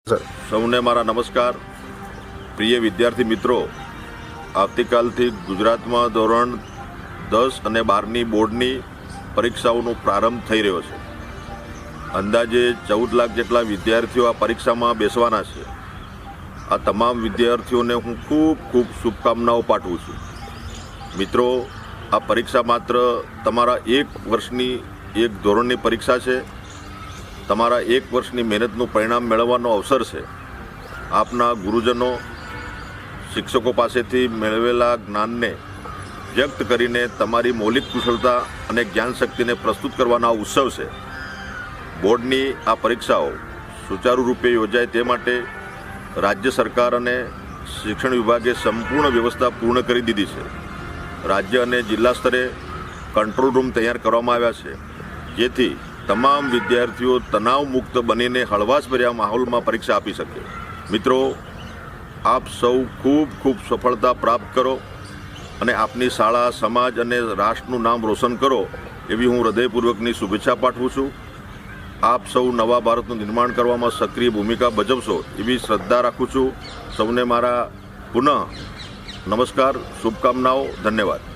સૌને મારા નમસ્કાર। પ્રિય વિદ્યાર્થી મિત્રો, આવતીકાલથી ગુજરાતમાં ધોરણ 10 અને 12ની બોર્ડની પરીક્ષાઓનો પ્રારંભ થઈ રહ્યો છે। અંદાજે 14 લાખ જેટલા વિદ્યાર્થીઓ આ પરીક્ષામાં બેસવાના છે। આ તમામ વિદ્યાર્થીઓને હું ખૂબ શુભકામનાઓ પાઠવું છું। મિત્રો, આ પરીક્ષા માત્ર તમારા એક વર્ષની એક ધોરણની પરીક્ષા છે। તમારા એક વર્ષની મહેનતનું પરિણામ મેળવવાનો અવસર છે। આપના ગુરુજનો, શિક્ષકો પાસેથી મેળવેલા જ્ઞાનને વ્યક્ત કરીને તમારી મૌલિક કુશળતા અને જ્ઞાન શક્તિને પ્રસ્તુત કરવાનો ઉત્સવ છે। બોર્ડની આ પરીક્ષાઓ સુચારુ રૂપે યોજાય તે માટે રાજ્ય સરકાર અને શિક્ષણ વિભાગે સંપૂર્ણ વ્યવસ્થા પૂર્ણ કરી દીધી છે। રાજ્ય અને જિલ્લા સ્તરે કંટ્રોલ રૂમ તૈયાર કરવામાં આવ્યા છે, જેથી તમામ વિદ્યાર્થીઓ તણાવ મુક્ત બનીને હળવાશભર્યા માહોલમાં પરીક્ષા આપી શકે। મિત્રો, આપ સૌ ખૂબ સફળતા પ્રાપ્ત કરો અને આપની શાળા, સમાજ અને રાષ્ટ્રનું નામ રોશન કરો એવી હું હૃદયપૂર્વકની શુભેચ્છા પાઠવું છું। આપ સૌ નવા ભારતનું નિર્માણ કરવામાં સક્રિય ભૂમિકા ભજવશો એવી શ્રદ્ધા રાખું છું। સૌને મારા પુનઃ નમસ્કાર, શુભકામનાઓ, ધન્યવાદ।